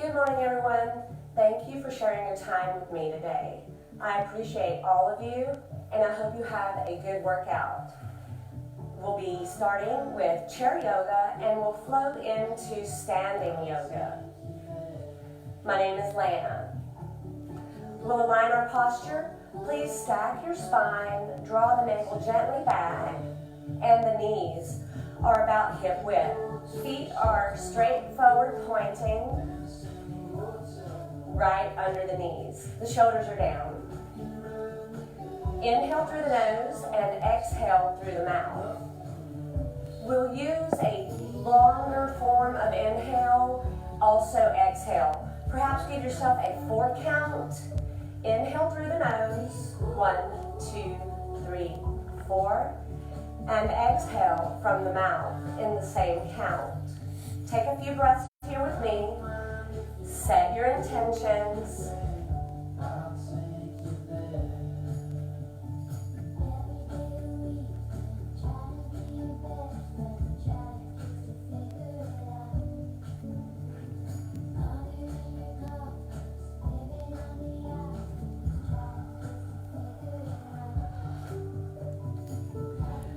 Good morning, everyone. Thank you for sharing your time with me today. I appreciate all of you, and I hope you have a good workout. We'll be starting with chair yoga, and we'll flow into standing yoga. My name is Lana. We'll align our posture. Please stack your spine, draw the navel gently back, and the knees are about hip width. Feet are straight forward pointing, right under the knees. The shoulders are down. Inhale through the nose and exhale through the mouth. We'll use a longer form of inhale, also exhale. Perhaps give yourself a 4 count. Inhale through the nose, 1, 2, 3, 4, and exhale from the mouth in the same count. Take a few breaths here with me. Set your intentions.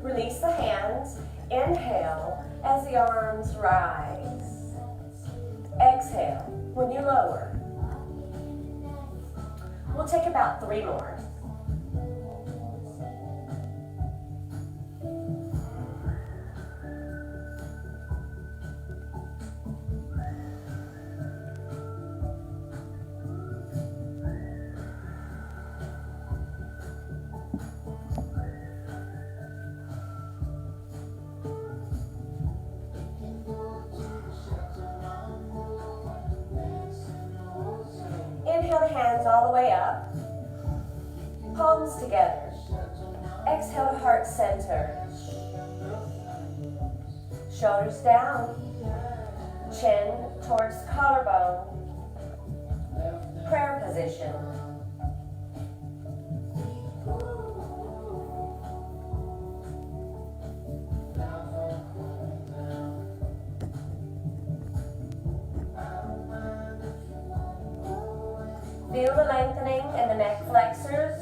Release the hands. Inhale as the arms rise. Exhale when you lower. We'll take about 3 more. Inhale the hands all the way up, palms together. Exhale to heart center. Shoulders down, chin towards the collarbone. Prayer position. Feel the lengthening in the neck flexors.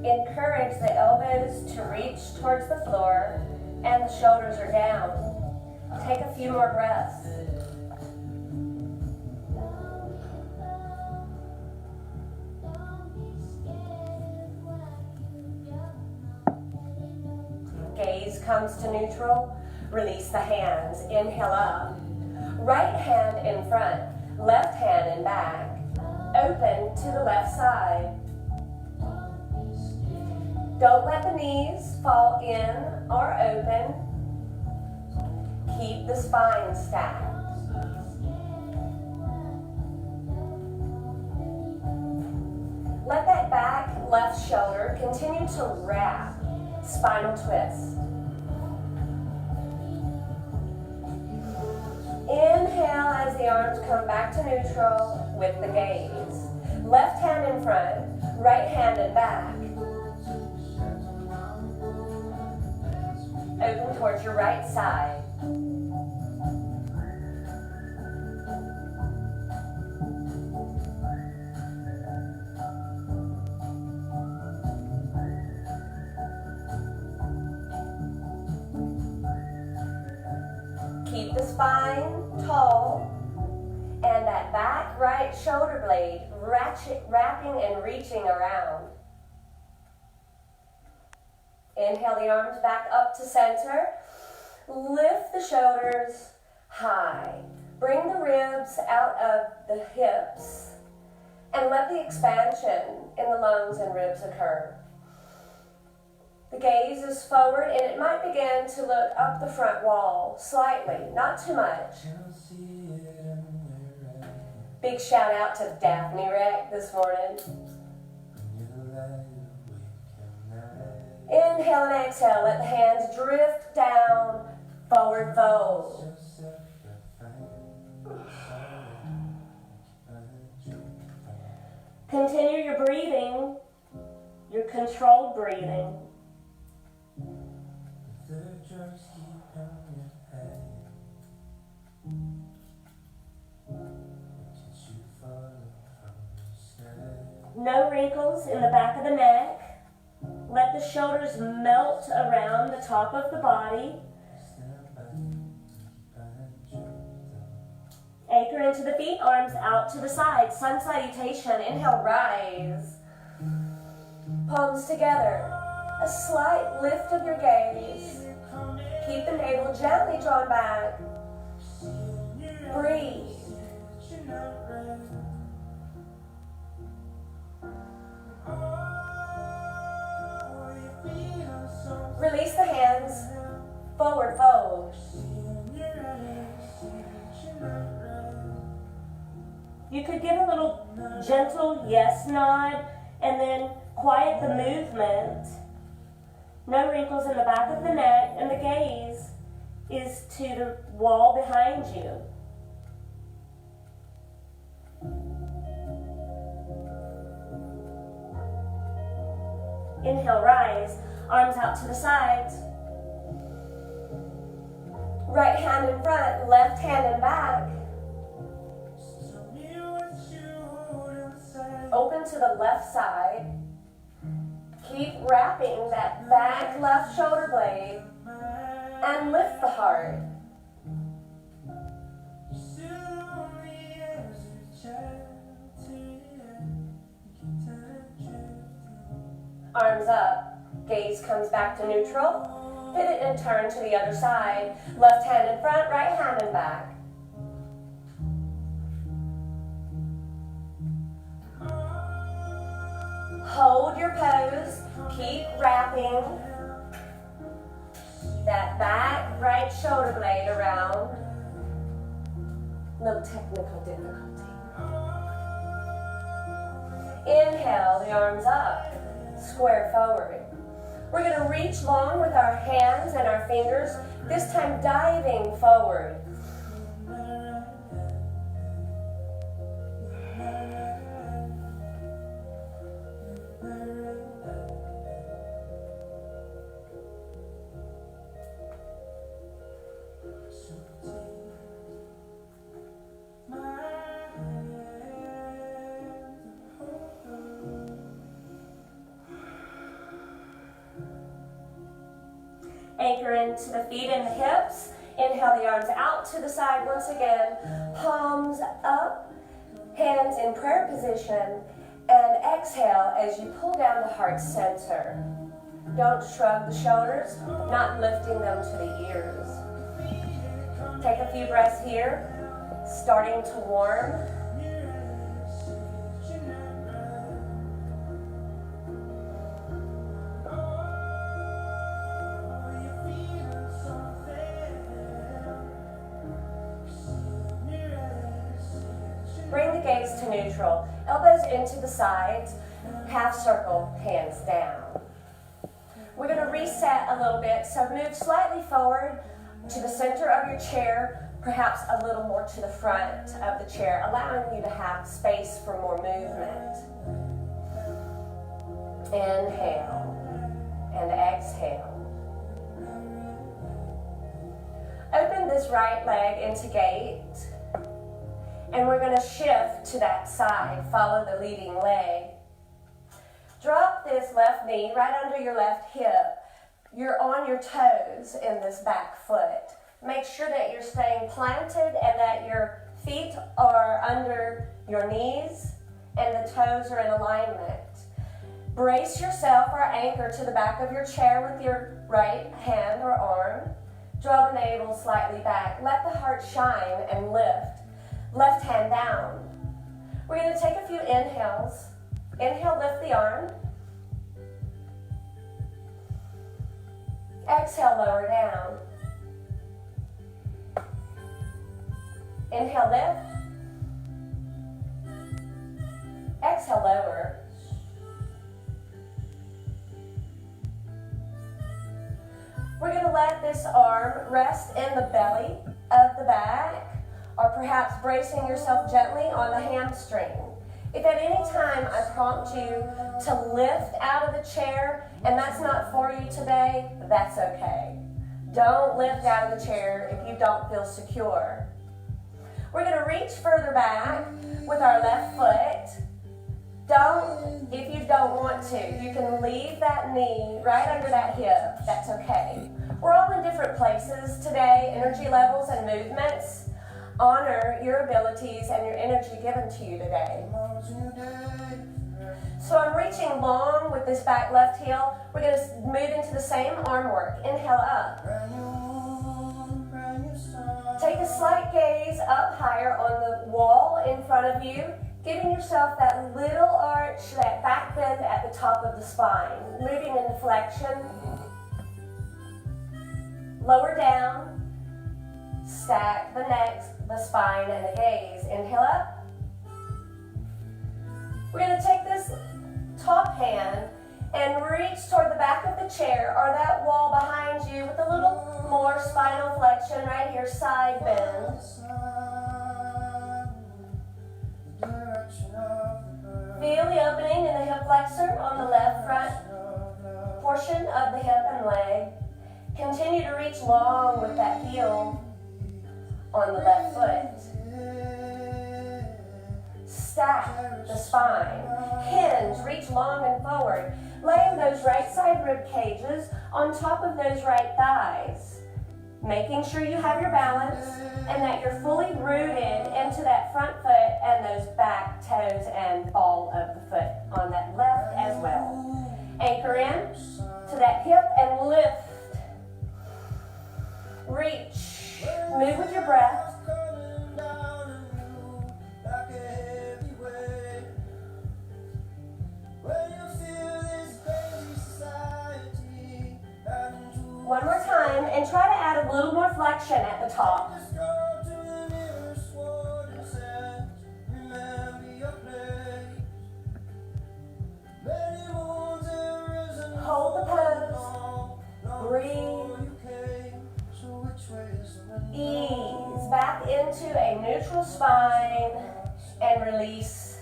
Encourage the elbows to reach towards the floor and the shoulders are down. Take a few more breaths. Gaze comes to neutral. Release the hands. Inhale up. Right hand in front, left hand in back. Open to the left side. Don't let the knees fall in or open. Keep the spine stacked. Let that back left shoulder continue to wrap. Spinal twist. Inhale as the arms come back to neutral with the gaze. Left hand in front, right hand in back. Open towards your right side. Keep the spine tall and that back right shoulder blade wrapping and reaching around. Inhale the arms back up to center. Lift the shoulders high. Bring the ribs out of the hips and let the expansion in the lungs and ribs occur. The gaze is forward and it might begin to look up the front wall slightly, not too much. Big shout out to Daphne Reck this morning. Inhale and exhale, let the hands drift down, forward fold. Continue your breathing, your controlled breathing. No wrinkles in the back of the neck. Let the shoulders melt around the top of the body. Anchor into the feet, arms out to the side. Sun salutation. Inhale, rise. Palms together. A slight lift of your gaze. Keep the navel gently drawn back. Breathe. Release the hands. Forward fold. You could give a little gentle yes nod and then quiet the movement. No wrinkles in the back of the neck, and the gaze is to the wall behind you. Inhale, rise. Arms out to the sides. Right hand in front, left hand in back. Open to the left side. Keep wrapping that back left shoulder blade and lift the heart. Arms up, gaze comes back to neutral. Pivot and turn to the other side. Left hand in front, right hand in back. Hold your pose. Keep wrapping that back right shoulder blade around. Little technical difficulty. Inhale, the arms up. Square forward. We're going to reach long with our hands and our fingers, this time diving forward. Anchor into the feet and the hips. Inhale the arms out to the side once again. Palms up, hands in prayer position, and exhale as you pull down the heart center. Don't shrug the shoulders, not lifting them to the ears. Take a few breaths here, starting to warm. Bring the gaze to neutral, elbows into the sides, half circle, hands down. We're going to reset a little bit, so move slightly forward to the center of your chair, perhaps a little more to the front of the chair, allowing you to have space for more movement. Inhale and exhale. Open this right leg into gate. And we're going to shift to that side. Follow the leading leg. Drop this left knee right under your left hip. You're on your toes in this back foot. Make sure that you're staying planted and that your feet are under your knees and the toes are in alignment. Brace yourself or anchor to the back of your chair with your right hand or arm. Draw the navel slightly back. Let the heart shine and lift. Left hand down. We're going to take a few inhales. Inhale, lift the arm. Exhale, lower down. Inhale, lift. Exhale, lower. We're going to let this arm rest in the belly of the back, or perhaps bracing yourself gently on the hamstring. If at any time I prompt you to lift out of the chair and that's not for you today, that's okay. Don't lift out of the chair if you don't feel secure. We're going to reach further back with our left foot. If you don't want to, you can leave that knee right under that hip. That's okay. We're all in different places today, energy levels and movements. Honor your abilities and your energy given to you today. So I'm reaching long with this back left heel. We're going to move into the same arm work. Inhale up. Take a slight gaze up higher on the wall in front of you, giving yourself that little arch, that back bend at the top of the spine. Moving into flexion. Lower down. Stack the neck, the spine, and the gaze. Inhale up. We're going to take this top hand and reach toward the back of the chair or that wall behind you with a little more spinal flexion right here, side bend. Feel the opening in the hip flexor on the left front portion of the hip and leg. Continue to reach long with that heel on the left foot. Stack the spine. Hinge, reach long and forward. Laying those right side rib cages on top of those right thighs. Making sure you have your balance and that you're fully rooted into that front foot and those back toes and ball of the foot on that left as well. Anchor in to that hip and lift. Reach. Move with your breath. One more time, and try to add a little more flexion at the top. Hold the pose. Breathe. Ease back into a neutral spine and release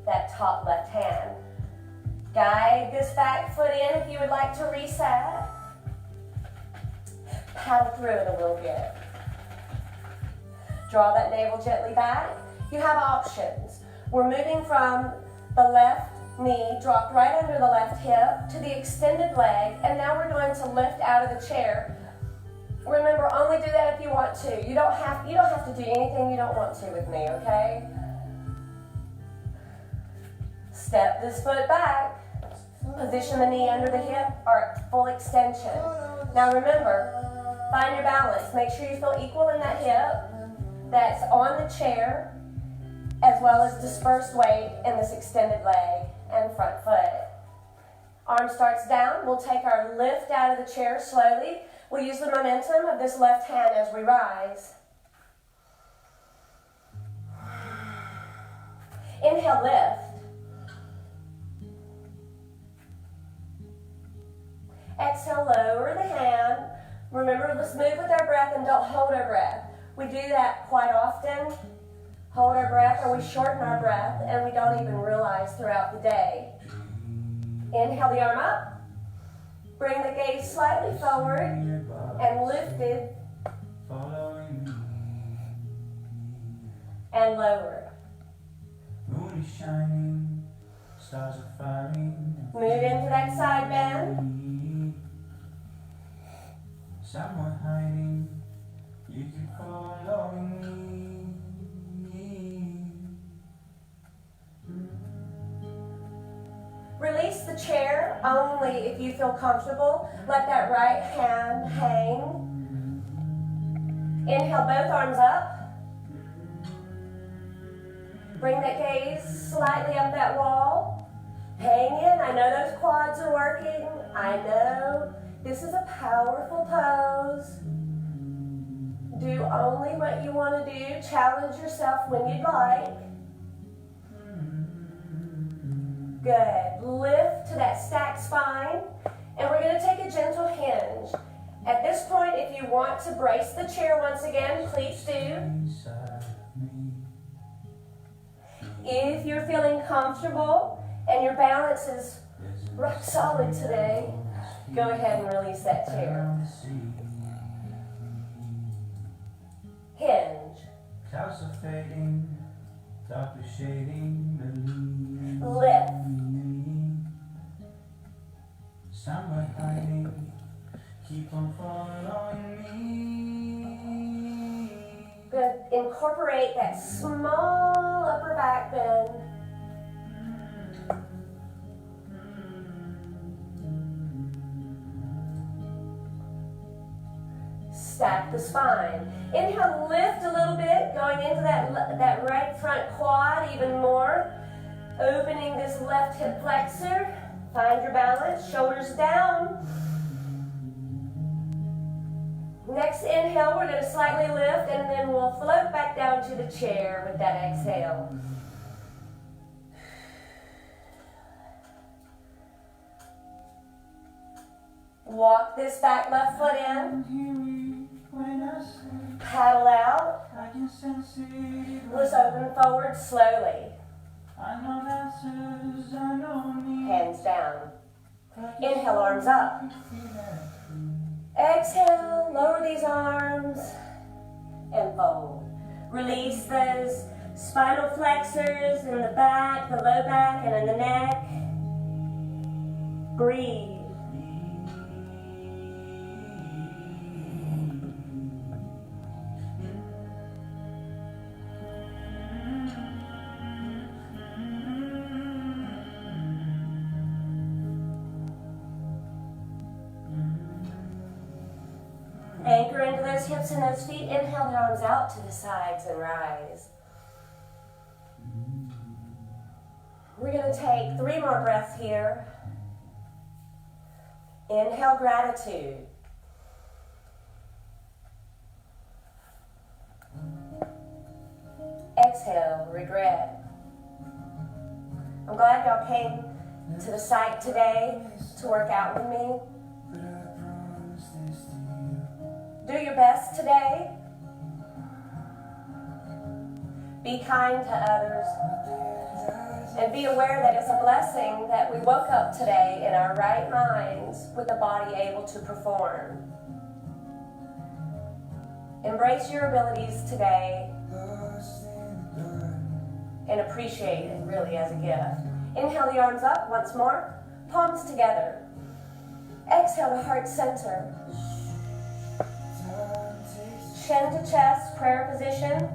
that top left hand. Guide this back foot in if you would like to reset. Paddle through it a little bit. Draw that navel gently back. You have options. We're moving from the left knee, dropped right under the left hip, to the extended leg, and now we're going to lift out of the chair. Remember, only do that if you want to. You don't have to do anything you don't want to with me, okay? Step this foot back. Position the knee under the hip or full extension. Now remember, find your balance. Make sure you feel equal in that hip that's on the chair, as well as dispersed weight in this extended leg and front foot. Arm starts down. We'll take our lift out of the chair slowly. We'll use the momentum of this left hand as we rise. Inhale, lift. Exhale, lower the hand. Remember, let's move with our breath and don't hold our breath. We do that quite often. Hold our breath, or we shorten our breath, and we don't even realize throughout the day. Inhale the arm up. Bring the gaze slightly forward and lift it. And lower. Moon is shining, stars are firing. Move into that side bend. Someone hiding, you keep following me. Release the chair only if you feel comfortable. Let that right hand hang. Inhale, both arms up. Bring that gaze slightly up that wall. Hang in. I know those quads are working. I know. This is a powerful pose. Do only what you want to do. Challenge yourself when you'd like. Good. Lift to that stacked spine. And we're going to take a gentle hinge. At this point, if you want to brace the chair once again, please do. If you're feeling comfortable and your balance is rock solid today, go ahead and release that chair. Hinge. Clouds are fading, darkly shading the leaves. Lift. Somewhere hiding, keep on following me. Gonna incorporate that small upper back bend. Stack the spine. Inhale, lift a little bit, going into that right front quad even more. Opening this left hip flexor. Find your balance, shoulders down. Next inhale, we're going to slightly lift and then we'll float back down to the chair with that exhale. Walk this back left foot in. Paddle out. Let's open forward slowly. Hands down. Inhale, arms up. Exhale, lower these arms and fold. Release those spinal flexors in the back, the low back, and in the neck. Breathe. Anchor into those hips and those feet. Inhale the arms out to the sides and rise. We're going to take 3 more breaths here. Inhale, gratitude. Exhale, regret. I'm glad y'all came to the site today to work out with me. Do your best today. Be kind to others. And be aware that it's a blessing that we woke up today in our right minds with the body able to perform. Embrace your abilities today and appreciate it really as a gift. Inhale the arms up once more, palms together. Exhale to heart center. Chin to chest, prayer position.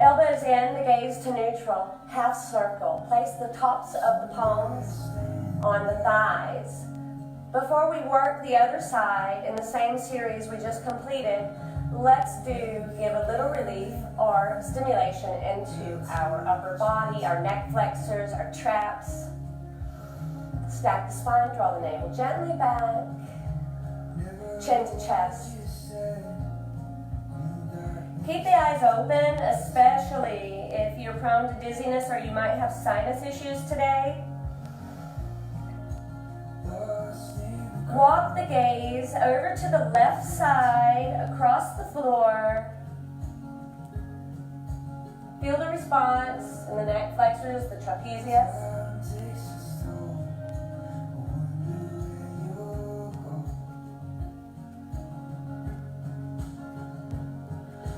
Elbows in, the gaze to neutral, half circle. Place the tops of the palms on the thighs. Before we work the other side in the same series we just completed, let's give a little relief or stimulation into our upper body, our neck flexors, our traps. Stack the spine, draw the navel gently back, chin to chest. Keep the eyes open, especially if you're prone to dizziness or you might have sinus issues today. Walk the gaze over to the left side, across the floor. Feel the response in the neck flexors, the trapezius.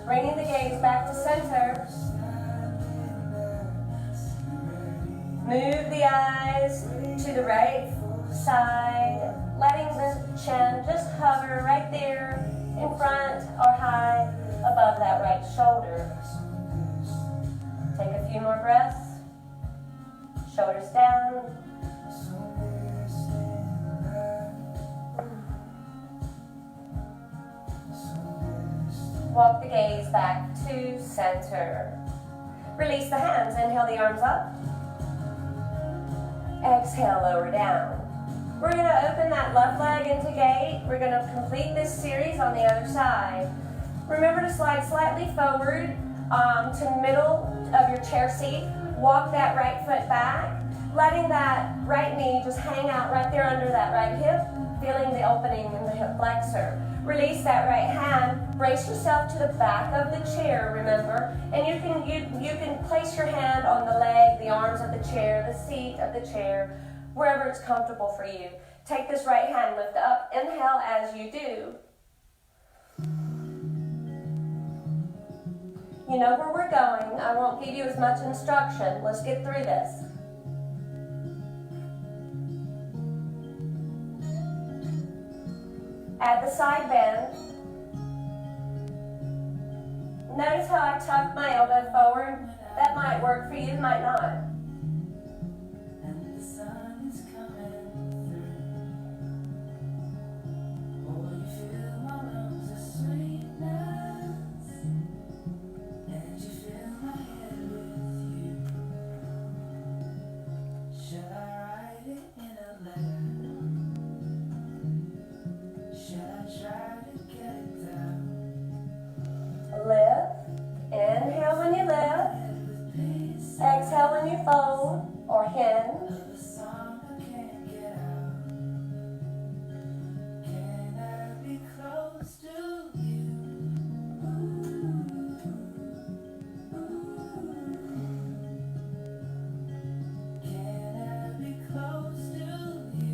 Bringing the gaze back to center. Move the eyes to the right side, letting the chin just hover right there in front or high above that right shoulder. Take a few more breaths. Shoulders down. Walk the gaze back to center. Release the hands. Inhale the arms up. Exhale, lower down. We're going to open that left leg into gate. We're going to complete this series on the other side. Remember to slide slightly forward to middle of your chair seat. Walk that right foot back. letting that right knee just hang out right there under that right hip, feeling the opening in the hip flexor. Release that right hand, brace yourself to the back of the chair, remember, and you can place your hand on the leg, the arms of the chair, the seat of the chair, wherever it's comfortable for you. Take this right hand, lift up, inhale as you do. You know where we're going. I won't give you as much instruction. Let's get through this. At the side bend, notice how I tuck my elbow forward. That might work for you, might not. And the sun is coming through. Oh, you feel my lungs are sweetness, and you fill my head with you. Should I write it in a letter? Should I try to get it down? Lift. Inhale when you lift. Exhale when you fold or hinge. Of a song I can't get out. Can I be close to you? Can I be close to you?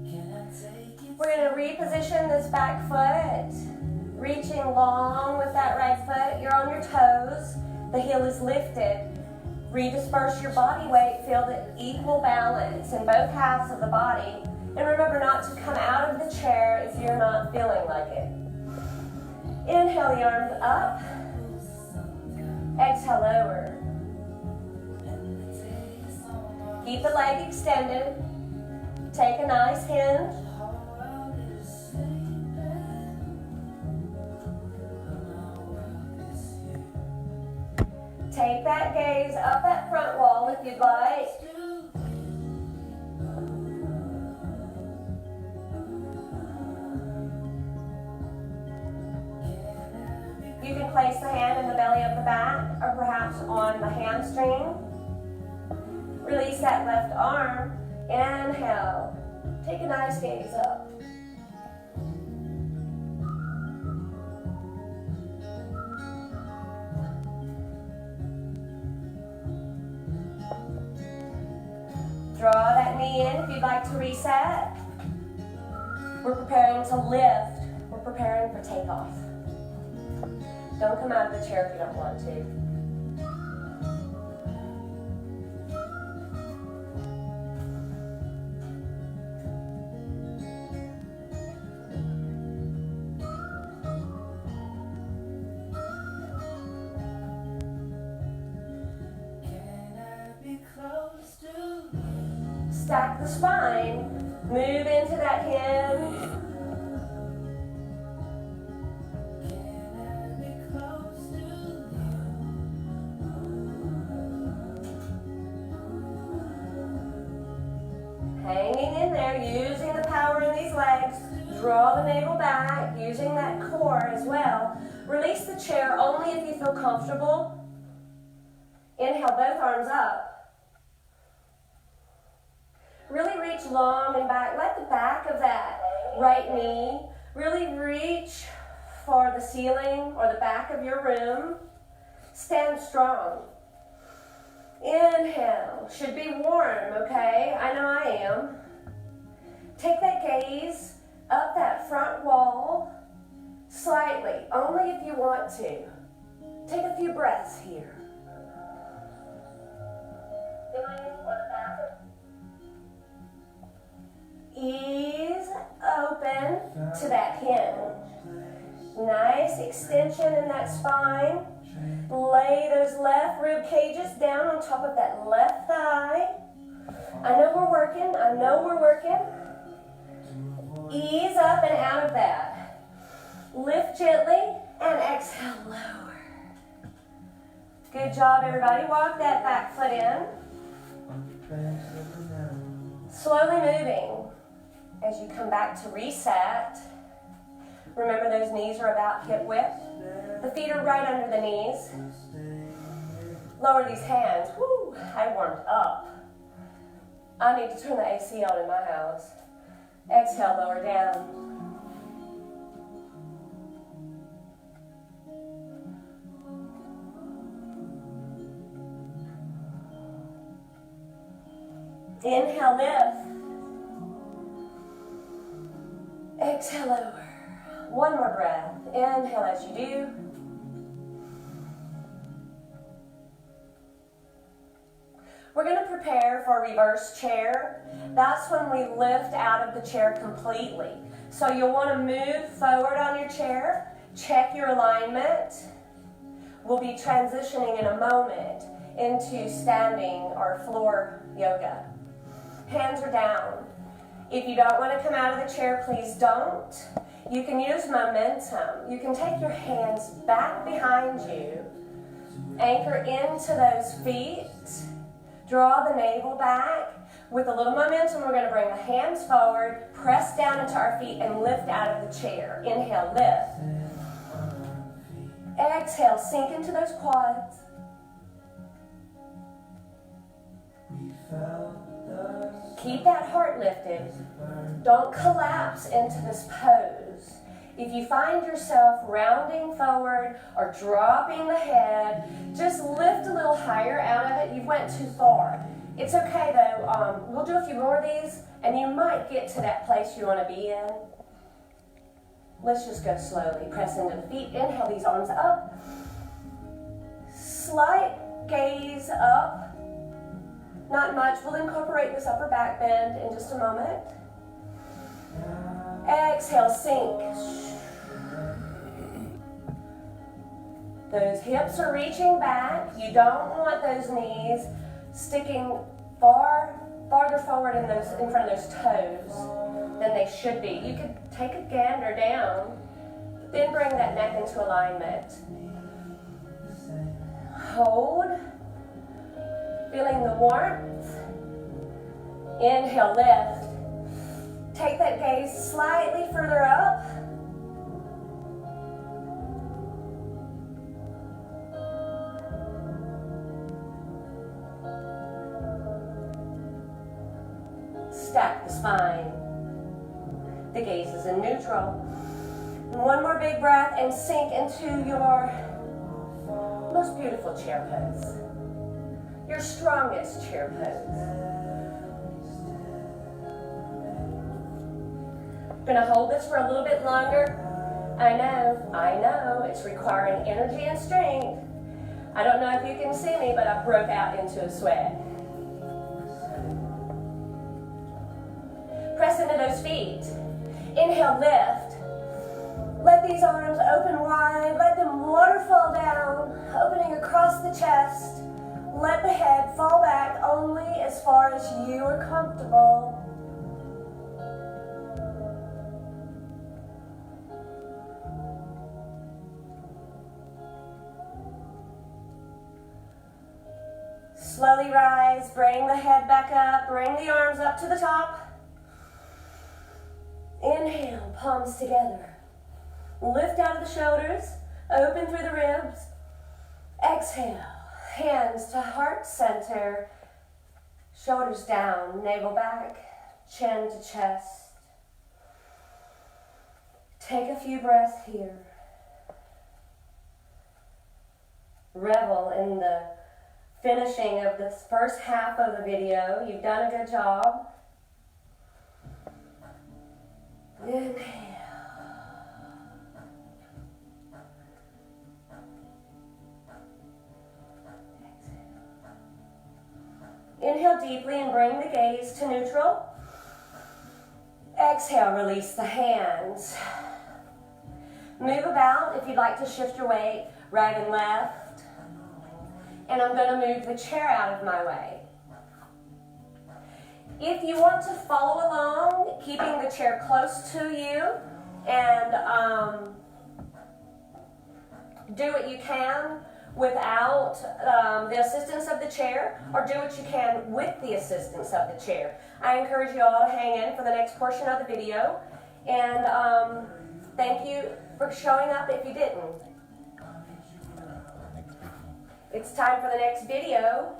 Can I take it? We're going to reposition this back foot, reaching long with that right foot. You're on your toes. The heel is lifted. Redisperse your body weight. Feel the equal balance in both halves of the body. And remember not to come out of the chair if you're not feeling like it. Inhale the arms up. Exhale lower. Keep the leg extended. Take a nice hinge. Take that gaze up that front wall if you'd like. You can place the hand in the belly of the back or perhaps on the hamstring. Release that left arm. Inhale. Take a nice gaze up. Draw that knee in if you'd like to reset. We're preparing to lift. We're preparing for takeoff. Don't come out of the chair if you don't want to. Stack the spine, move into that hinge. Hanging in there, using the power in these legs. Draw the navel back, using that core as well. Release the chair only if you feel comfortable. Inhale, both arms up. Really reach long and back. Let the back of that right knee really reach for the ceiling or the back of your room. Stand strong. Inhale. Should be warm, okay? I know I am. Take that gaze up that front wall slightly, only if you want to. Take a few breaths here. Ease open to that hinge. Nice extension in that spine. Lay those left rib cages down on top of that left thigh. I know we're working. Ease up and out of that. Lift gently and exhale lower. Good job, everybody. Walk that back foot in. Slowly moving. As you come back to reset, Remember, those knees are about hip width. The feet are right under the knees. Lower these hands. Woo, I warmed up. I need to turn the AC on in my house. Exhale, lower down. Inhale, lift. Exhale, lower. One more breath. Inhale as you do. We're going to prepare for a reverse chair. That's when we lift out of the chair completely. So you'll want to move forward on your chair. Check your alignment. We'll be transitioning in a moment into standing or floor yoga. Hands are down. If you don't want to come out of the chair, please don't. You can use momentum. You can take your hands back behind you. Anchor into those feet. Draw the navel back. With a little momentum, we're going to bring the hands forward, press down into our feet, and lift out of the chair. Inhale, lift. Exhale, sink into those quads. Keep that heart lifted. Don't collapse into this pose. If you find yourself rounding forward or dropping the head, just lift a little higher out of it. You went too far. It's okay though. We'll do a few more of these and you might get to that place you want to be in. Let's just go slowly. Press into the feet. Inhale these arms up. Slight gaze up. Not much. We'll incorporate this upper back bend in just a moment. Exhale, sink. Those hips are reaching back. You don't want those knees sticking farther forward in front of those toes than they should be. You could take a gander down, then bring that neck into alignment. Hold. Feeling the warmth. Inhale, lift. Take that gaze slightly further up. Stack the spine. The gaze is in neutral. And one more big breath and sink into your most beautiful chair pose. Your strongest chair pose. Gonna hold this for a little bit longer. I know, it's requiring energy and strength. I don't know if you can see me, but I broke out into a sweat. Press into those feet. Inhale, lift. Let these arms open wide. Let them waterfall down, opening across the chest. Let the head fall back only as far as you are comfortable. Slowly rise, bring the head back up, bring the arms up to the top. Inhale, palms together. Lift out of the shoulders, open through the ribs. Exhale, hands to heart center, shoulders down, navel back, chin to chest. Take a few breaths here. Revel in the finishing of this first half of the video. You've done a good job. Inhale. Inhale deeply and bring the gaze to neutral. Exhale, release the hands. Move about if you'd like to shift your weight right and left. And I'm going to move the chair out of my way. If you want to follow along, keeping the chair close to you and do what you can without the assistance of the chair, or do what you can with the assistance of the chair. I encourage you all to hang in for the next portion of the video. And Thank you for showing up if you didn't. It's time for the next video.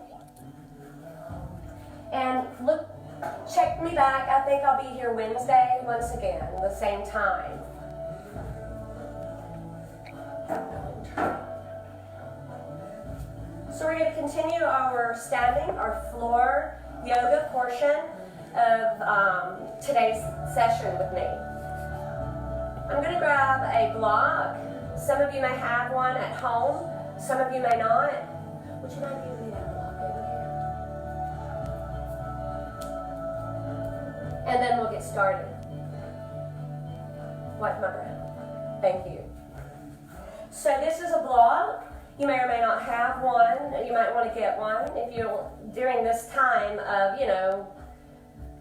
And look, check me back. I think I'll be here Wednesday once again, the same time. So we're going to continue our standing, our floor yoga portion of today's session with me. I'm going to grab a block. Some of you may have one at home. Some of you may not. Would you mind giving me that block over here? And then we'll get started. Wipe my brow. Thank you. So this is a block. You may or may not have one. You might want to get one if you're during this time of,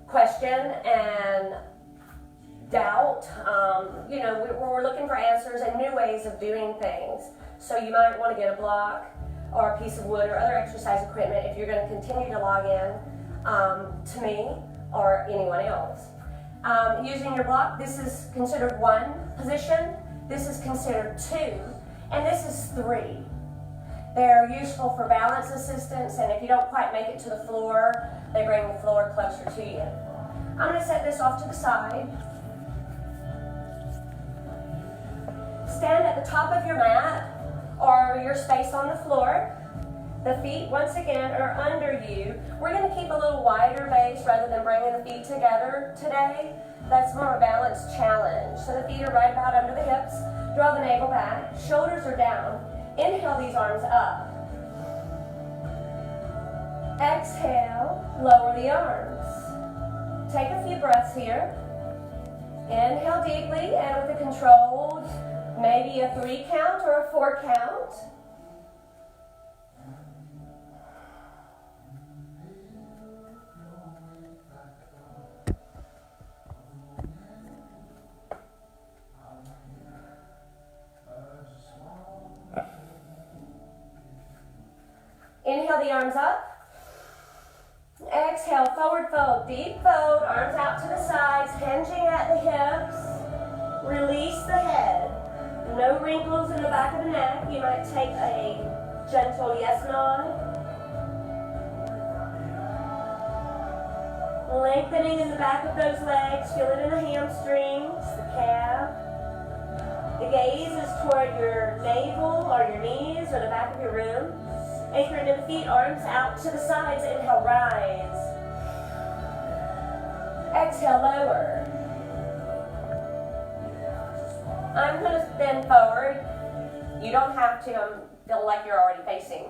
question and doubt. We're looking for answers and new ways of doing things. So you might want to get a block or a piece of wood or other exercise equipment if you're going to continue to log in to me or anyone else. Using your block, this is considered one position, this is considered two, and this is three. They're useful for balance assistance, and if you don't quite make it to the floor, they bring the floor closer to you. I'm going to set this off to the side. Stand at the top of your mat or your space on the floor. The feet, once again, are under you. We're going to keep a little wider base rather than bringing the feet together today. That's more a balance challenge. So the feet are right about under the hips. Draw the navel back. Shoulders are down. Inhale these arms up. Exhale, lower the arms. Take a few breaths here. Inhale deeply and with a controlled, maybe a 3 count or a 4 count. Inhale the arms up. Exhale, forward fold, deep fold, arms out to the sides, hinging at the hips. Release the head. No wrinkles in the back of the neck. You might take a gentle yes nod. Lengthening in the back of those legs. Feel it in the hamstrings, the calf. The gaze is toward your navel or your knees or the back of your room. Anchored in the feet, arms out to the sides. Inhale, rise. Exhale, lower. I'm going to bend forward. You don't have to feel like you're already facing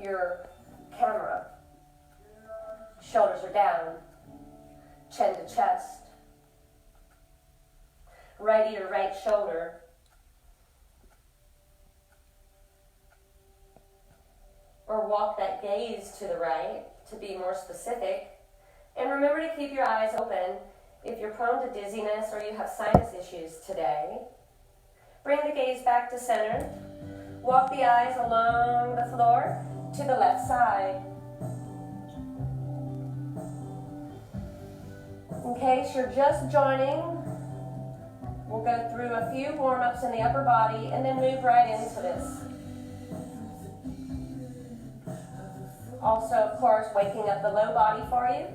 your camera. Shoulders are down. Chin to chest. Right ear, right shoulder. Or walk that gaze to the right to be more specific. And remember to keep your eyes open if you're prone to dizziness or you have sinus issues today. Bring the gaze back to center. Walk the eyes along the floor to the left side. In case you're just joining, we'll go through a few warm-ups in the upper body and then move right into this. Also, of course, waking up the low body for you.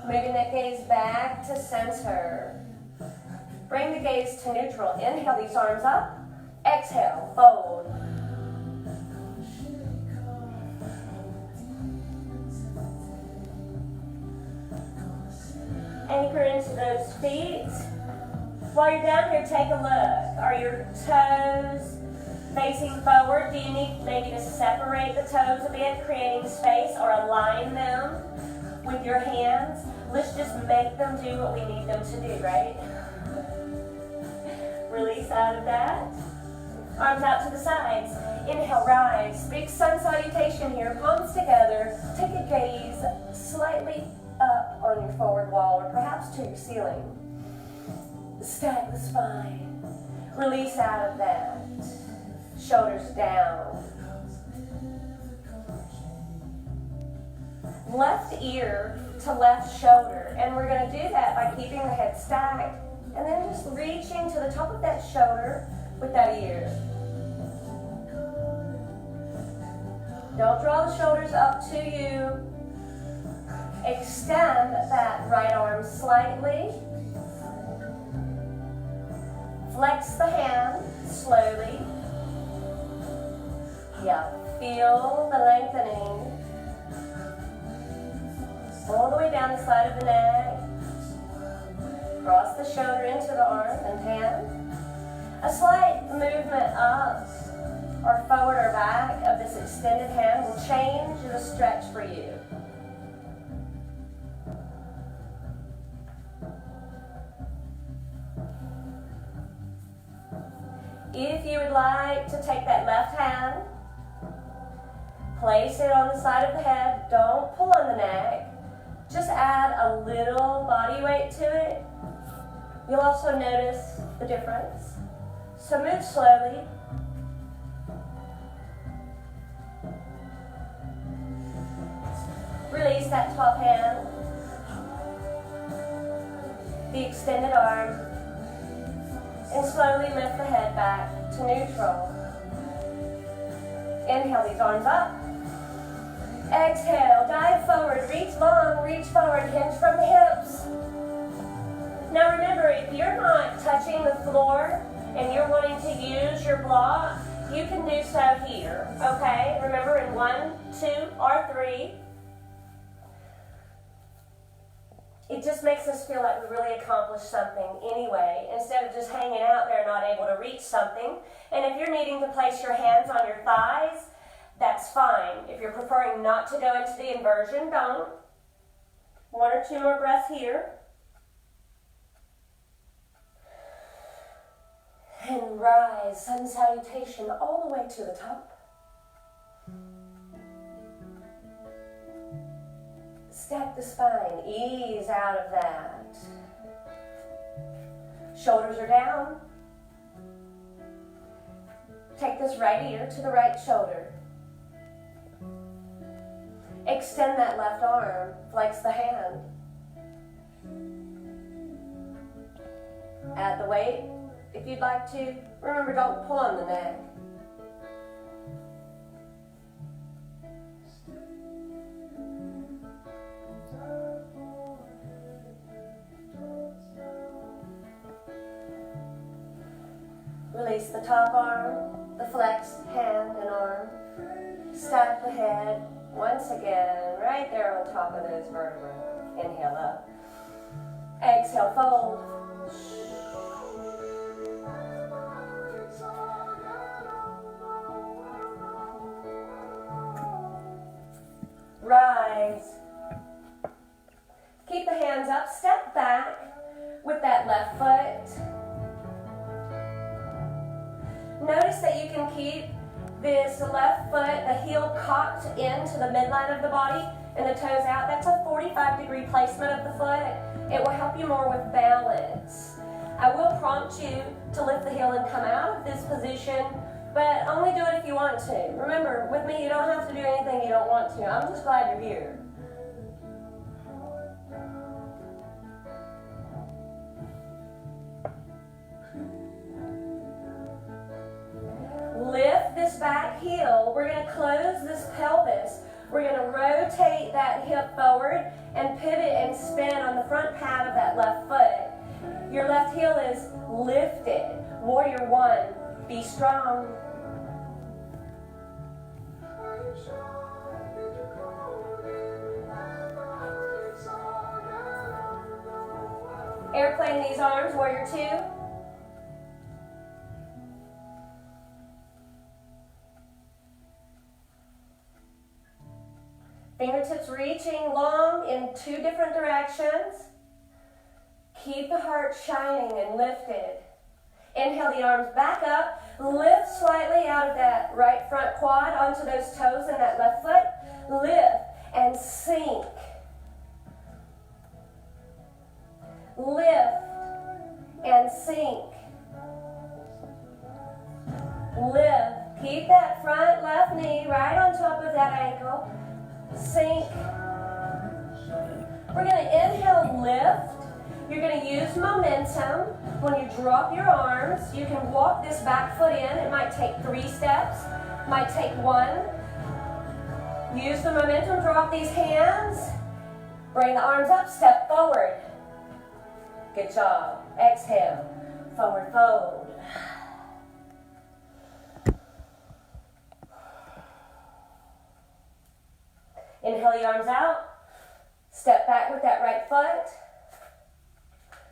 Moving that gaze back to center. Bring the gaze to neutral. Inhale these arms up. Exhale, fold. Anchor into those feet. While you're down here, take a look. Are your toes facing forward? Do you need maybe to separate the toes a bit, creating space, or align them with your hands? Let's just make them do what we need them to do, right? Release out of that. Arms out to the sides. Inhale, rise. Big sun salutation here. Palms together. Take a gaze slightly up on your forward wall or perhaps to your ceiling. Stack the spine. Release out of that. Shoulders down. Left ear to left shoulder. And we're going to do that by keeping the head stacked And then just reaching to the top of that shoulder with that ear. Don't draw the shoulders up to you. Extend that right arm slightly. Flex the hand slowly. Yeah, feel the lengthening. All the way down the side of the neck. Cross the shoulder into the arm and hand. A slight movement up or forward or back of this extended hand will change the stretch for you. If you would like to take that left hand, place it on the side of the head. Don't pull on the neck. Just add a little body weight to it. You'll also notice the difference. So move slowly. Release that top hand. The extended arm. And slowly lift the head back to neutral. Inhale these arms up. Exhale, dive forward, reach long, reach forward, hinge from the hips. Now remember, if you're not touching the floor and you're wanting to use your block, you can do so here, okay? Remember in 1, 2, or 3. It just makes us feel like we really accomplished something anyway, instead of just hanging out there not able to reach something. And if you're needing to place your hands on your thighs, that's fine. If you're preferring not to go into the inversion, don't. 1 or 2 more breaths here. And rise, sun salutation, all the way to the top. Stack the spine, ease out of that. Shoulders are down. Take this right ear to the right shoulder. Extend that left arm, flex the hand. Add the weight if you'd like to. Remember, don't pull on the neck. Release the top arm, the flexed hand and arm. Stack the head once again, right there on top of those vertebrae. Inhale up. Exhale, fold. Rise. Keep the hands up, step back with that left foot. Notice that you can keep this left foot, the heel cocked into the midline of the body and the toes out. That's a 45-degree placement of the foot. It will help you more with balance. I will prompt you to lift the heel and come out of this position, but only do it if you want to. Remember, with me, you don't have to do anything you don't want to. I'm just glad you're here. Lift this back heel. We're going to close this pelvis. We're going to rotate that hip forward and pivot and spin on the front pad of that left foot. Your left heel is lifted. Warrior 1. Be strong. Airplane these arms, Warrior 2. Fingertips reaching long in 2 different directions. Keep the heart shining and lifted. Inhale the arms back up. Lift slightly out of that right front quad onto those toes and that left foot. Lift and sink. Lift and sink. Lift. Keep that front left knee right on top of that ankle. Sink. We're going to inhale, lift. You're going to use momentum. When you drop your arms, you can walk this back foot in. It might take 3 steps, might take 1. Use the momentum, drop these hands. Bring the arms up, step forward. Good job. Exhale, forward fold. Inhale the arms out. Step back with that right foot.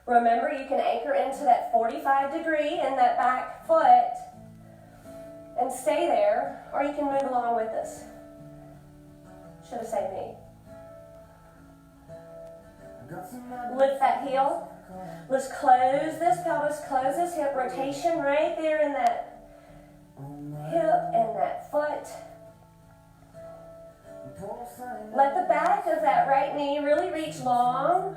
Remember, you can anchor into that 45 degree in that back foot and stay there, or you can move along with us. Should have said me. Lift that heel. Let's close this pelvis, close this hip rotation right there in that hip and that foot. Let the back of that right knee really reach long.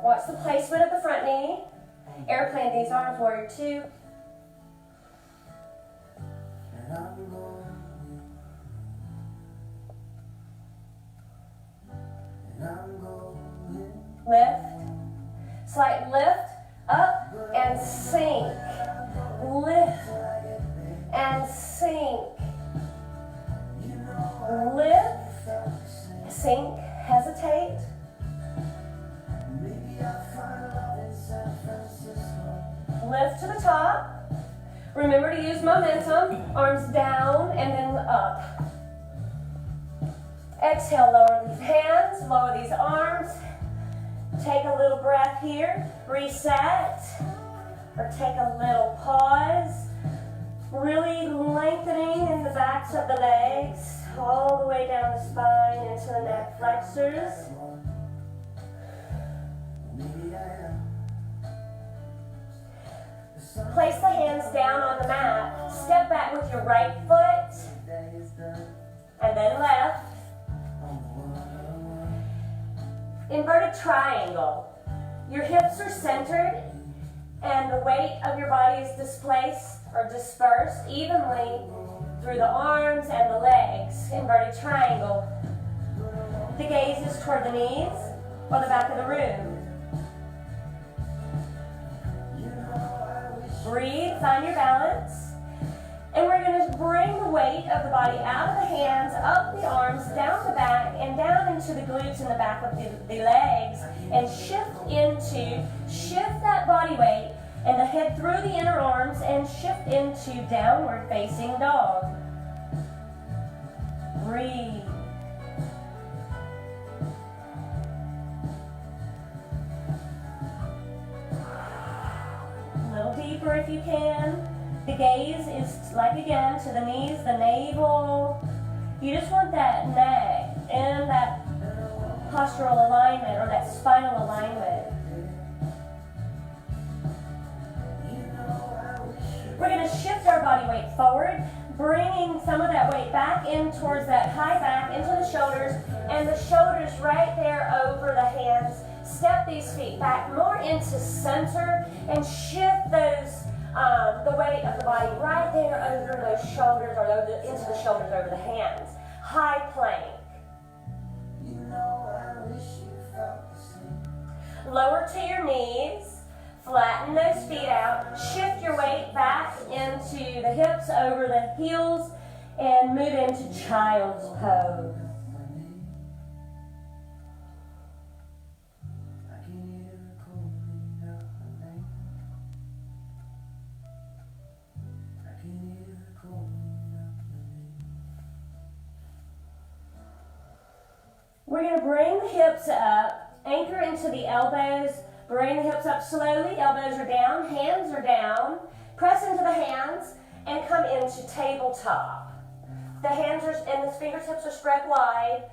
Watch the placement of the front knee. Airplane these arms, warrior 2. Lift. Slight lift. Up and sink. Lift and sink. Lift. Sink. Hesitate. Lift to the top. Remember to use momentum. Arms down and then up. Exhale, lower these hands, lower these arms. Take a little breath here. Reset. Or take a little pause. Really lengthening in the backs of the legs. All the way down the spine into the neck flexors. Place the hands down on the mat. Step back with your right foot. And then left. Inverted triangle. Your hips are centered and the weight of your body is displaced or dispersed evenly through the arms and the legs. Inverted triangle. The gaze is toward the knees or the back of the room. Breathe, find your balance. And we're going to bring the weight of the body out of the hands, up the arms, down the back, and down into the glutes in the back of the legs, and shift that body weight and the head through the inner arms and shift into downward facing dog. Breathe. A little deeper if you can. The gaze is, like again, to the knees, the navel. You just want that neck and that postural alignment or that spinal alignment. We're going to shift our body weight forward, bringing some of that weight back in towards that high back, into the shoulders, and the shoulders right there over the hands. Step these feet back more into center and shift those the weight of the body right there over those shoulders or into the shoulders over the hands. High plank. Lower to your knees. Flatten those feet out. Shift your weight back into the hips over the heels and move into child's pose. We're going to bring the hips up, anchor into the elbows, bring the hips up slowly, elbows are down, hands are down, press into the hands, and come into tabletop. The hands are, and the fingertips are spread wide.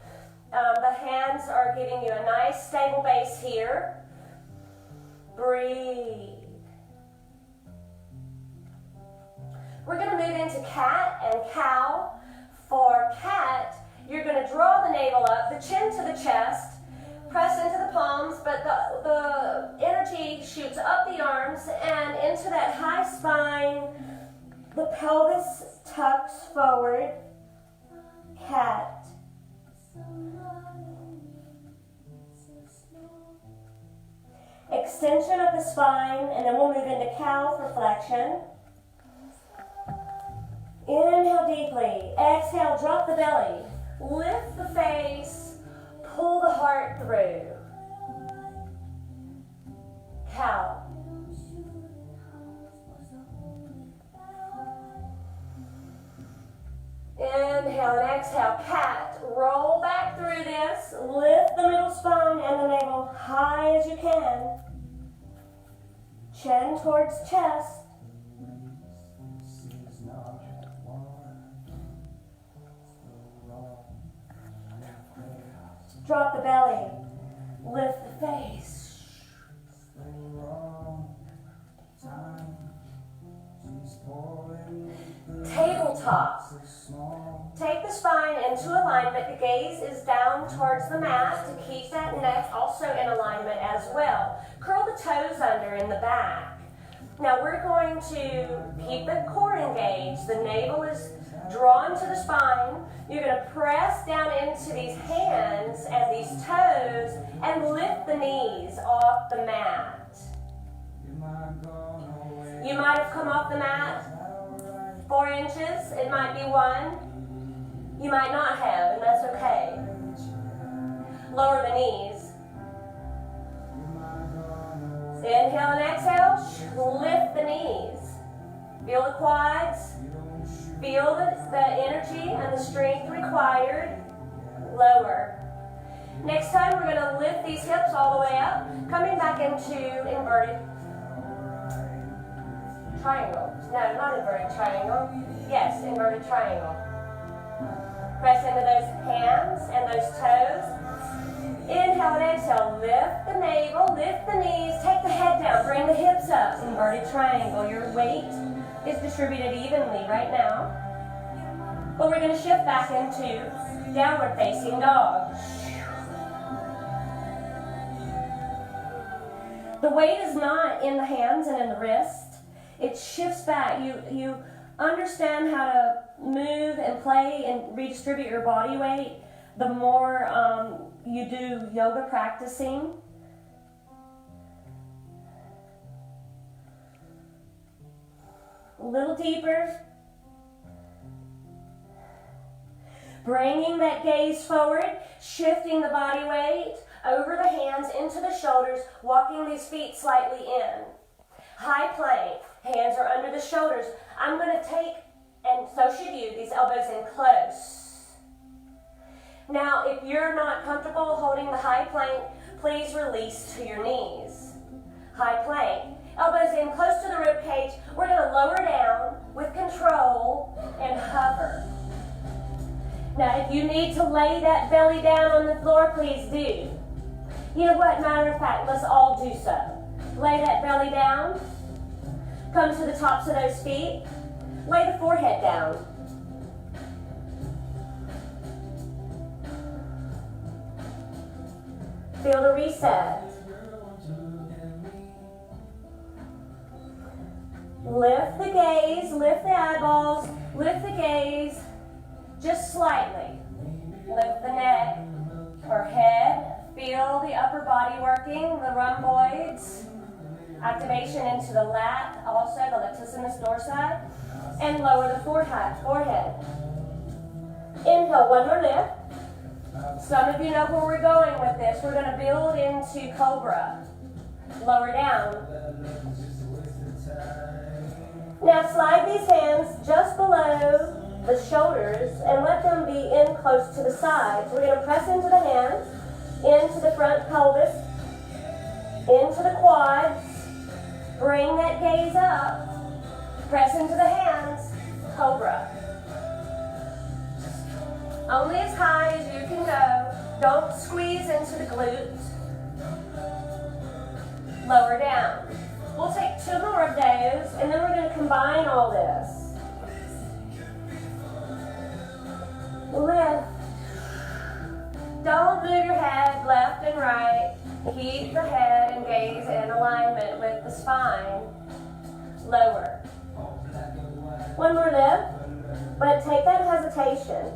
The hands are giving you a nice stable base here. Breathe. We're going to move into cat and cow. For cat, you're going to draw the navel up, the chin to the chest, press into the palms, but the energy shoots up the arms and into that high spine. The pelvis tucks forward. Cat. extension of the spine, and then we'll move into cow for flexion. Inhale deeply. Exhale, drop the belly. Lift the face. Pull the heart through. Cow. Inhale and exhale, cat. Roll back through this. Lift the middle spine and the navel high as you can. Chin towards chest. Drop the belly. Lift the face. Tabletop. Take the spine into alignment. The gaze is down towards the mat to keep that neck also in alignment as well. Curl the toes under in the back. Now we're going to keep the core engaged. The navel is drawn to the spine. You're going to press down into these hands and these toes and lift the knees off the mat. You might have come off the mat 4 inches. It might be 1. You might not have, and that's okay. Lower the knees. Inhale and exhale. Lift the knees. Feel the quads. Feel the energy and the strength required. Lower. Next time we're going to lift these hips all the way up, coming back into inverted triangle. No, not inverted triangle. Yes, inverted triangle. Press into those hands and those toes. Inhale and exhale. Lift the navel, lift the knees, take the head down, bring the hips up. Inverted triangle. Your weight is distributed evenly right now. But we're going to shift back into downward facing dog. The weight is not in the hands and in the wrist. It shifts back. You understand how to move and play and redistribute your body weight the more you do yoga practicing. A little deeper. Bringing that gaze forward, shifting the body weight over the hands into the shoulders, walking these feet slightly in. High plank, hands are under the shoulders. I'm going to take, and so should you, these elbows in close. Now, if you're not comfortable holding the high plank, please release to your knees. High plank, elbows in close to the rib cage. We're going to lower down with control and hover. Now, if you need to lay that belly down on the floor, please do. You know what? Matter of fact, let's all do so. Lay that belly down. Come to the tops of those feet. Lay the forehead down. Feel the reset. Lift the gaze, lift the eyeballs, lift the gaze just slightly. Lift the neck or head. Feel the upper body working, the rhomboids. Activation into the lat, also the latissimus dorsi. And lower the forehead. Inhale, one more lift. Some of you know where we're going with this. We're going to build into cobra. Lower down. Now slide these hands just below the shoulders and let them be in close to the sides. We're going to press into the hands, into the front pelvis, into the quads. Bring that gaze up. Press into the hands. Cobra. Only as high as you can go. Don't squeeze into the glutes. Lower down. We'll take 2 more of those, and then we're going to combine all this. Lift. Don't move your head left and right. Keep the head and gaze in alignment with the spine. Lower. One more lift, but take that hesitation.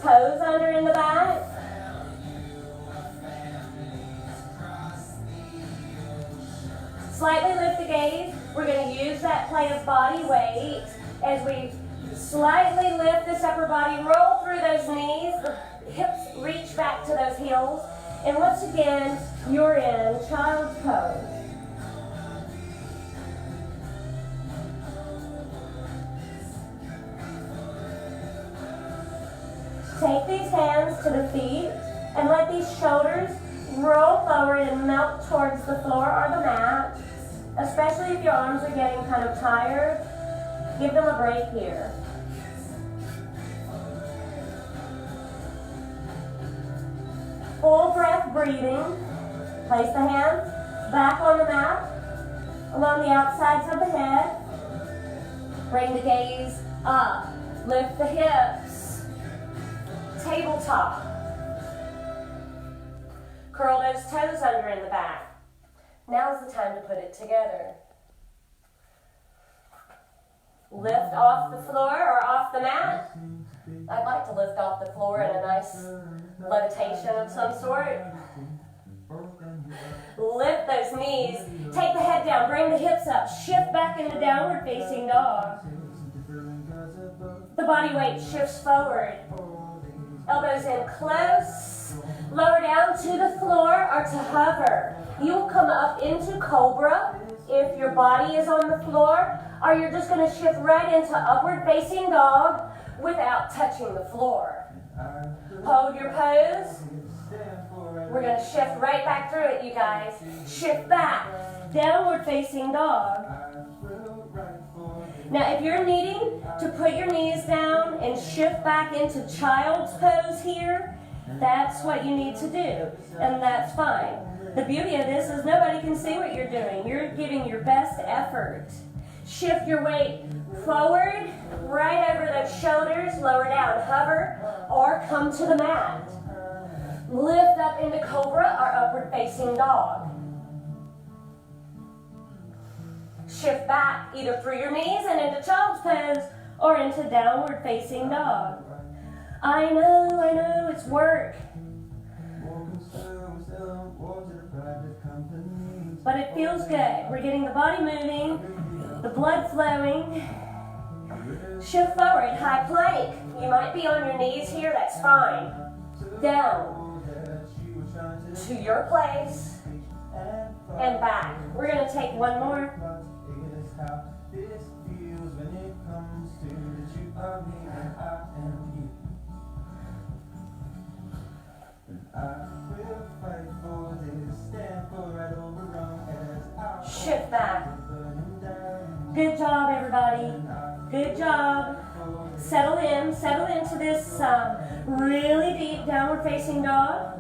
toes under in the back. Slightly lift the gaze. We're going to use that play of body weight as we slightly lift this upper body, roll through those knees, the hips reach back to those heels, and once again, you're in child's pose. Take these hands to the feet and let these shoulders roll forward and melt towards the floor or the mat, especially if your arms are getting kind of tired. Give them a break here. Full breath breathing. Place the hands back on the mat along the outsides of the head. Bring the gaze up. Lift the hips. Tabletop. Curl those toes under in the back. Now's the time to put it together. Lift off the floor or off the mat. I'd like to lift off the floor in a nice levitation of some sort. Lift those knees. Take the head down. Bring the hips up. Shift back into downward facing dog. The body weight shifts forward. Elbows in close. Lower down to the floor or to hover. You will come up into cobra if your body is on the floor, or you're just going to shift right into upward facing dog without touching the floor. Hold your pose. We're going to shift right back through it, you guys. Shift back. Downward facing dog. Now, if you're needing to put your knees down and shift back into child's pose here, that's what you need to do, and that's fine. The beauty of this is nobody can see what you're doing. You're giving your best effort. Shift your weight forward, right over those shoulders, lower down, hover, or come to the mat. Lift up into cobra or upward facing dog. Shift back either through your knees and into child's pose or into downward facing dog. I know, it's work. But it feels good. We're getting the body moving, the blood flowing. Shift forward, high plank. You might be on your knees here, that's fine. Down to your place and back. We're going to take one more. Shift back. Good job, everybody. Good job. Settle into this really deep downward facing dog.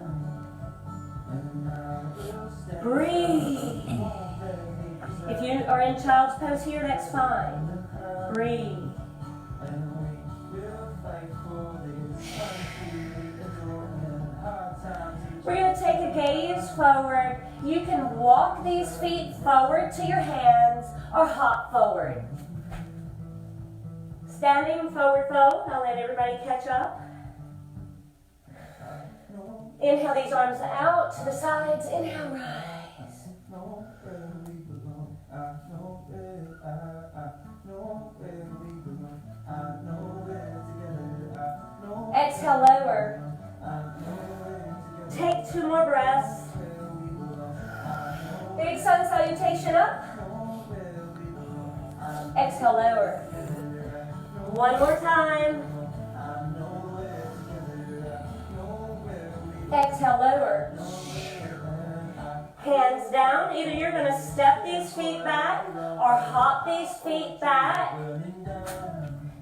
Breathe. If you are in child's pose here, that's fine. Breathe. We're going to take a gaze forward. You can walk these feet forward to your hands or hop forward. Standing forward fold. I'll let everybody catch up. Inhale these arms out to the sides. Inhale, rise. Exhale, lower. Take 2 more breaths. Big sun salutation up. Exhale, lower. One more time. Exhale, lower. Hands down. Either you're going to step these feet back or hop these feet back.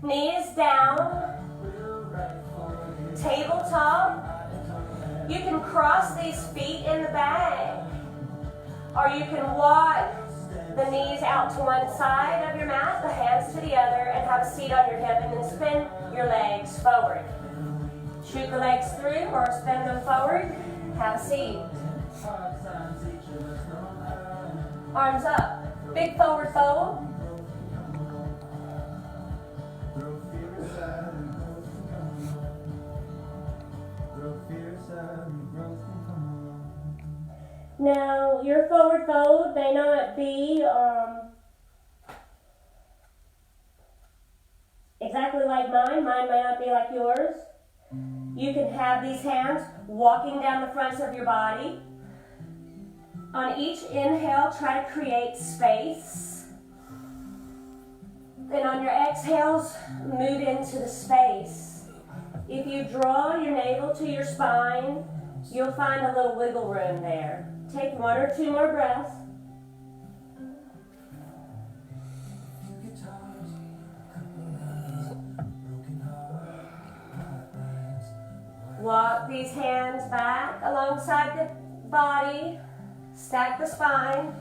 Knees down. Tabletop. You can cross these feet in the bag, or you can walk the knees out to one side of your mat, the hands to the other, and have a seat on your hip, and then spin your legs forward. Shoot the legs through or spin them forward. Have a seat. Arms up. Big forward fold. Now, your forward fold may not be exactly like mine. Mine may not be like yours. You can have these hands walking down the fronts of your body. On each inhale, try to create space. Then on your exhales, move into the space. If you draw your navel to your spine, you'll find a little wiggle room there. Take 1 or 2 more breaths. Walk these hands back alongside the body. Stack the spine.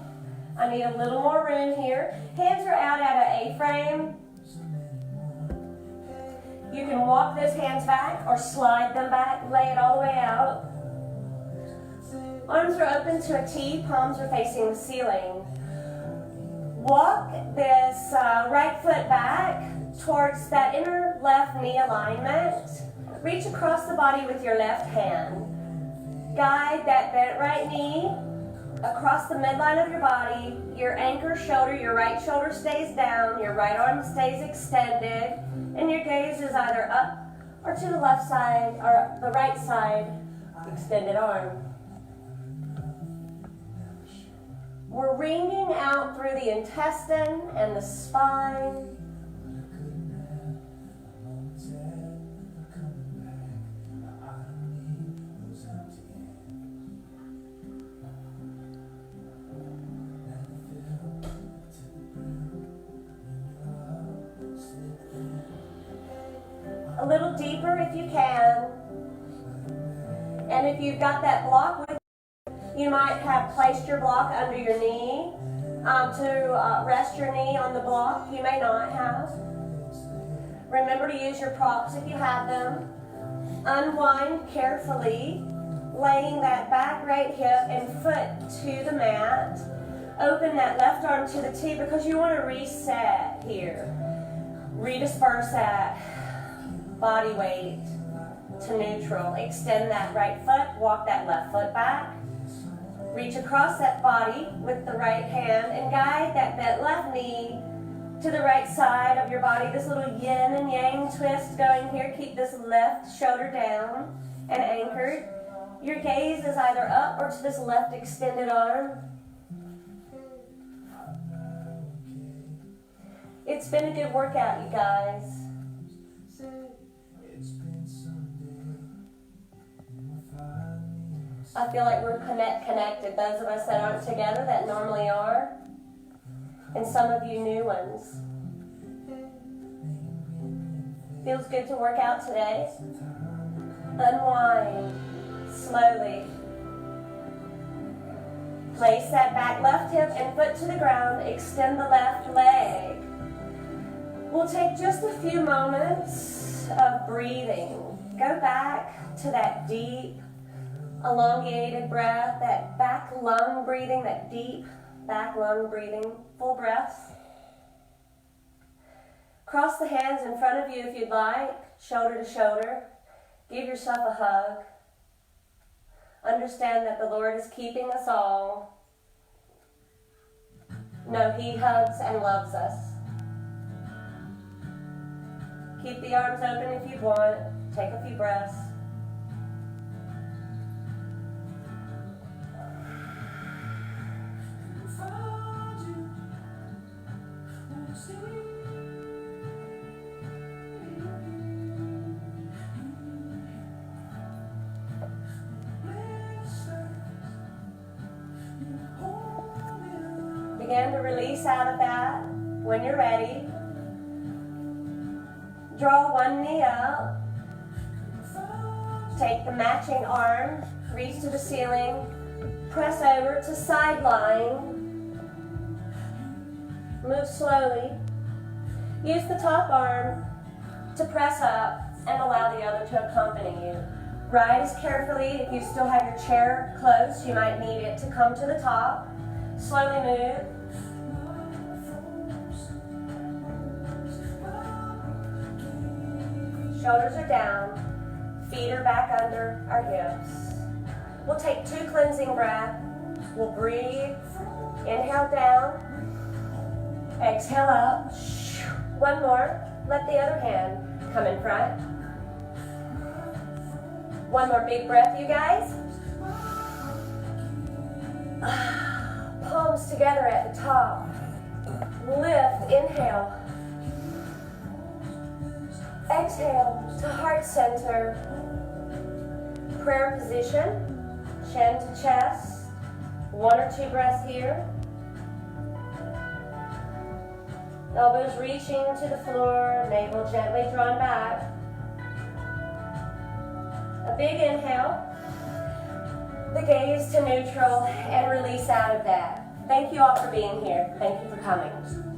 I need a little more room here. Hands are out at an A-frame. You can walk those hands back or slide them back, lay it all the way out. Arms are open to a T, palms are facing the ceiling. Walk this right foot back towards that inner left knee alignment. Reach across the body with your left hand. Guide that bent right knee across the midline of your body. Your anchor shoulder, your right shoulder stays down, your right arm stays extended, and your gaze is either up or to the left side or the right side, extended arm. We're wringing out through the intestine and the spine. A little deeper if you can. And if you've got that block with you, might have placed your block under your knee to rest your knee on the block. You may not have. Remember to use your props if you have them. Unwind carefully, laying that back right hip and foot to the mat. Open that left arm to the T because you want to reset here. Redisperse that body weight to neutral. Extend that right foot, walk that left foot back. Reach across that body with the right hand and guide that bent left knee to the right side of your body. This little yin and yang twist going here. Keep this left shoulder down and anchored. Your gaze is either up or to this left extended arm. It's been a good workout, you guys. I feel like we're connected. Those of us that aren't together that normally are. And some of you new ones. Feels good to work out today. Unwind slowly. Place that back left hip and foot to the ground. Extend the left leg. We'll take just a few moments of breathing. Go back to that deep, elongated breath, that back lung breathing, that deep back lung breathing. Full breaths. Cross the hands in front of you if you'd like, shoulder to shoulder. Give yourself a hug. Understand that the Lord is keeping us all. Know He hugs and loves us. Keep the arms open if you want. Take a few breaths. Begin to release out of that when you're ready. Draw one knee up. Take the matching arm, reach to the ceiling, press over to sideline. Move slowly. Use the top arm to press up and allow the other to accompany you. Rise carefully. If you still have your chair close, you might need it to come to the top. Slowly move. Shoulders are down. Feet are back under our hips. We'll take 2 cleansing breaths. We'll breathe. Inhale down. Exhale up. One more. Let the other hand come in front. One more big breath, you guys. Palms together at the top. Lift, inhale. Exhale to heart center. Prayer position. Chin to chest. 1 or 2 breaths here. Elbows reaching to the floor, navel gently drawn back. A big inhale. The gaze to neutral and release out of that. Thank you all for being here. Thank you for coming.